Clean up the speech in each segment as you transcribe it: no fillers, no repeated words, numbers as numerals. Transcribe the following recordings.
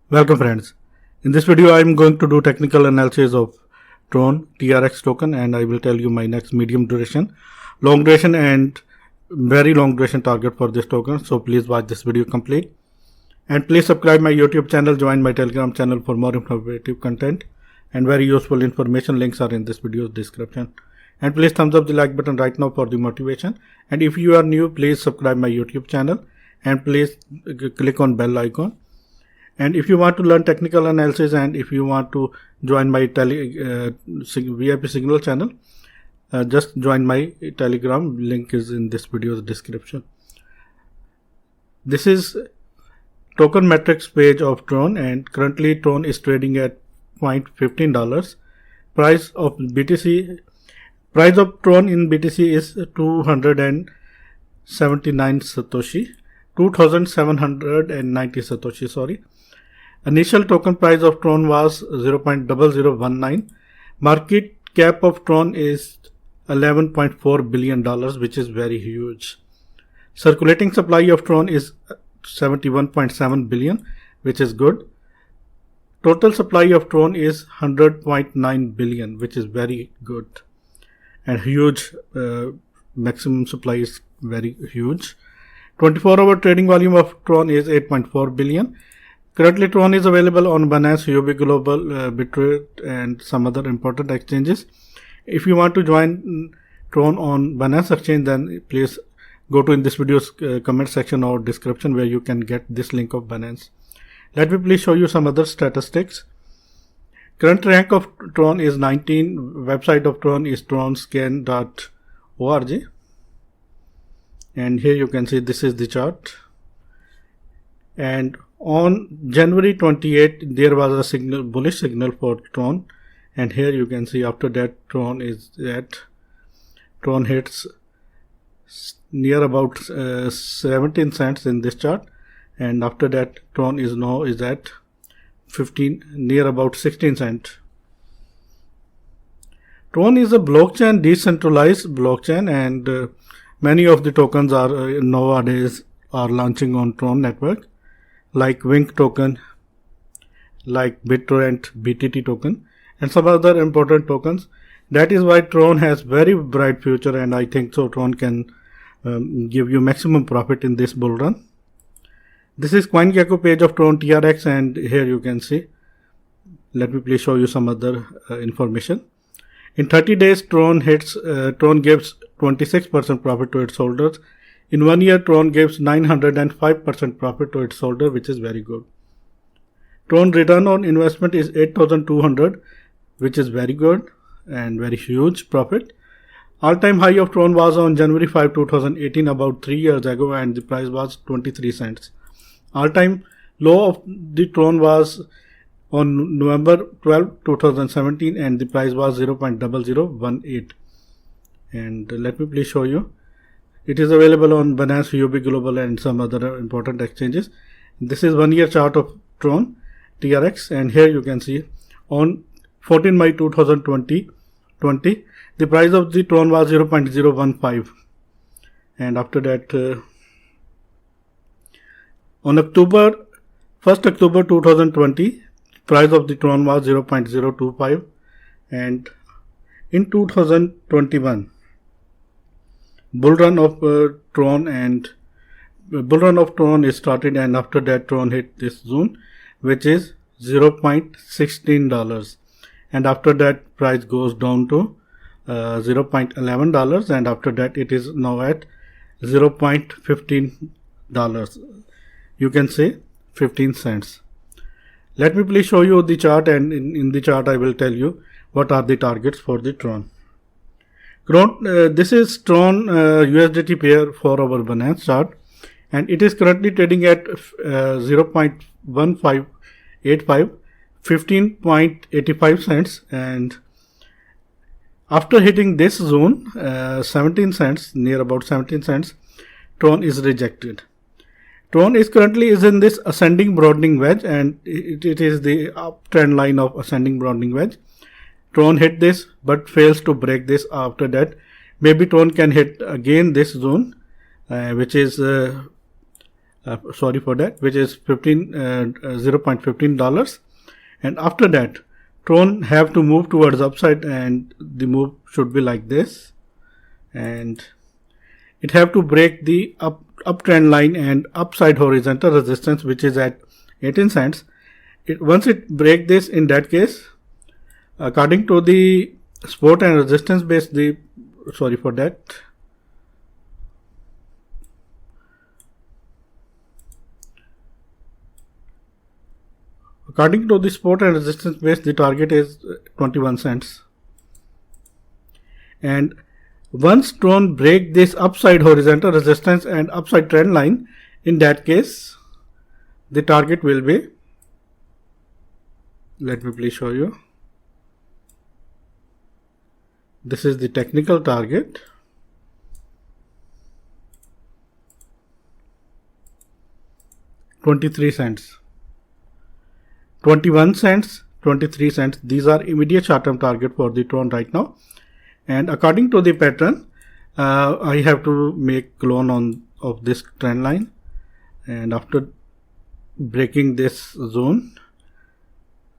Welcome friends. In this video I am going to do technical analysis of Tron TRX token, and I will tell you my next medium duration, long duration and very long duration target for this token. So please watch this video complete, and please subscribe my YouTube channel, join my Telegram channel for more informative content and very useful information. Links are in this video's description. And please thumbs up the like button right now for the motivation. And if you are new, please subscribe my YouTube channel and please click on bell icon. And if you want to learn technical analysis and if you want to join my VIP Signal channel, just join my Telegram. Link is in this video's description. This is token metrics page of Tron, and currently Tron is trading at $0.15. Price of Tron in BTC is 279 Satoshi, 2790 Satoshi, sorry. Initial token price of Tron was 0.0019. Market cap of Tron is $11.4 billion, which is very huge. Circulating supply of Tron is 71.7 billion, which is good. Total supply of Tron is 100.9 billion, which is very good. And huge, maximum supply is very huge. 24-hour trading volume of Tron is 8.4 billion. Currently, Tron is available on Binance, Huobi Global, Bitrate, and some other important exchanges. If you want to join Tron on Binance exchange, then please go to in this video's comment section or description where you can get this link of Binance. Let me please show you some other statistics. Current rank of Tron is 19. Website of Tron is tronscan.org. And here you can see this is the chart. And on January 28, there was a bullish signal for Tron, and here you can see after that Tron hits near about 17 cents in this chart, and after that Tron is at near about 16 cents. Tron is a blockchain, decentralized blockchain, and many of the tokens are nowadays are launching on Tron network, like Wink token, like BitTorrent BTT token, and some other important tokens. That is why Tron has very bright future, and I think so Tron can give you maximum profit in this bull run. This is CoinGecko page of Tron TRX, and here you can see. Let me please show you some other information. In 30 days, Tron gives 26% profit to its holders. In 1 year, Tron gives 905% profit to its holder, which is very good. Tron return on investment is 8,200, which is very good and very huge profit. All-time high of Tron was on January 5, 2018, about 3 years ago, and the price was 23 cents. All-time low of the Tron was on November 12, 2017, and the price was 0.0018. And let me please show you. It is available on Binance, Huobi Global, and some other important exchanges. This is 1 year chart of Tron TRX, and here you can see on 14 May 2020, the price of the Tron was 0.015, and after that on 1st October 2020, price of the Tron was 0.025, and in 2021. Bull run of Tron is started, and after that Tron hit this zone, which is $0.16, and after that price goes down to $0.11, and after that it is now at $0.15. You can say 15 cents. Let me please show you the chart, and in the chart I will tell you what are the targets for the Tron. This is Tron USDT pair for our Binance chart, and it is currently trading at 0.1585, 15.85 cents, and after hitting this zone, 17 cents, near about 17 cents, Tron is rejected. Tron is currently in this ascending broadening wedge, and it is the uptrend line of ascending broadening wedge. Tron hit this but fails to break this. After that, maybe Tron can hit again this zone, which is sorry for that, which is $0.15. And after that, Tron have to move towards upside, and the move should be like this, and it have to break the uptrend line and upside horizontal resistance, which is at 18 cents. Once it break this, in that case, according to the support and resistance base, according to the support and resistance base, the target is 21 cents. And once Tron break this upside horizontal resistance and upside trend line, in that case, the target will be, let me please show you. This is the technical target. $0.23. 21 cents, 23 cents. These are immediate short-term target for the Tron right now. And according to the pattern, I have to make clone of this trend line. And after breaking this zone,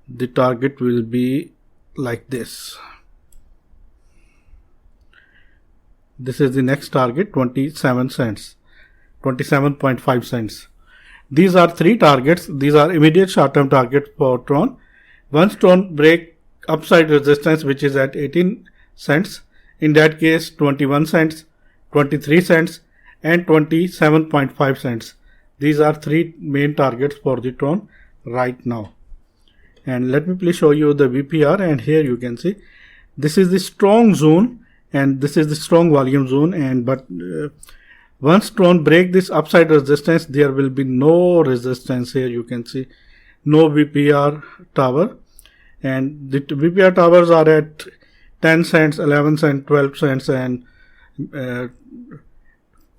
the target will be like this. This is the next target, 27 cents, 27.5 cents. These are three targets. These are immediate short-term targets for Tron. Once Tron break upside resistance, which is at 18 cents, in that case 21 cents, 23 cents and 27.5 cents. These are three main targets for the Tron right now. And let me please show you the VPR, and here you can see this is the strong zone and this is the strong volume zone, and once Tron break this upside resistance, there will be no resistance. Here you can see no VPR tower, and the VPR towers are at 10 cents, 11 cents, 12 cents and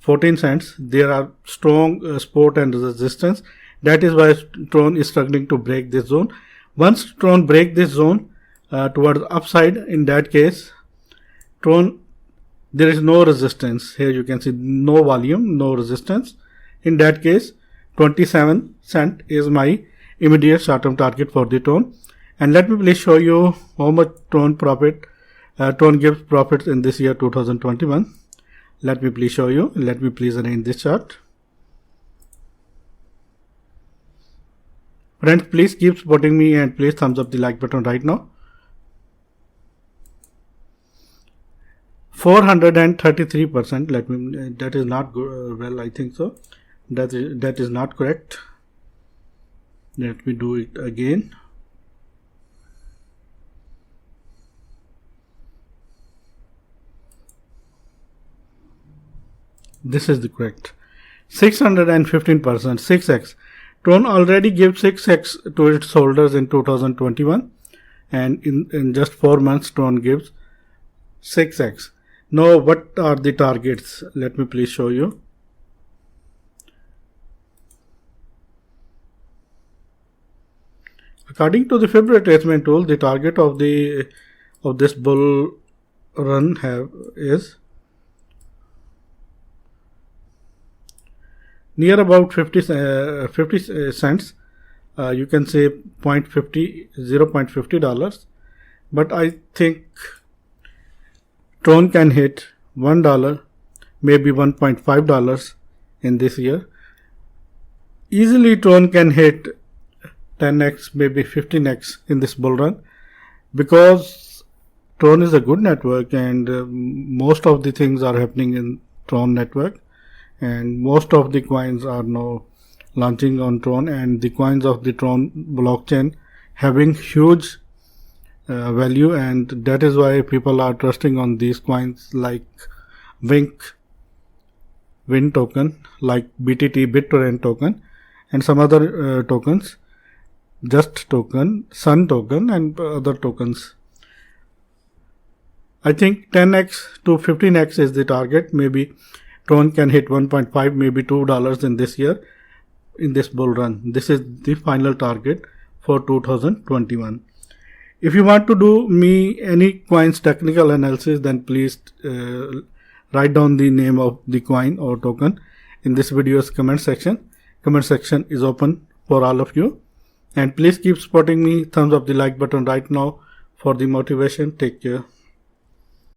14 cents. There are strong support and resistance. That is why Tron is struggling to break this zone. Once Tron break this zone towards upside, in that case Tron, there is no resistance. Here you can see no volume, no resistance. In that case, 27 cent is my immediate short-term target for the Tron. And let me please show you how much Tron gives profits in this year 2021. Let me please show you. Let me please arrange this chart. Friends, please keep supporting me and please thumbs up the like button right now. 433%. Let me. That is not good. Well, I think so. That is not correct. Let me do it again. This is the correct. 615%. 6x. Tron already gave 6x to its holders in 2021, and in just 4 months Tron gives 6x. Now what are the targets? Let me please show you. According to the Fib retracement tool, the target of this bull run is near about 50 cents. You can say $0.50, but I think Tron can hit $1, maybe $1.5 in this year. Easily Tron can hit 10x, maybe 15x in this bull run, because Tron is a good network, and most of the things are happening in Tron network, and most of the coins are now launching on Tron, and the coins of the Tron blockchain having huge value, and that is why people are trusting on these coins like Wink token, like BTT BitTorrent token, and some other tokens, Just token, Sun token, and other tokens. I think 10x to 15x is the target. Maybe Tron can hit 1.5, maybe $2 in this year, in this bull run. This is the final target for 2021. If you want to do me any coins technical analysis, then please write down the name of the coin or token in this video's comment section. comment section is open for all of you. And please keep supporting me. Thumbs up the like button right now for the motivation. Take care.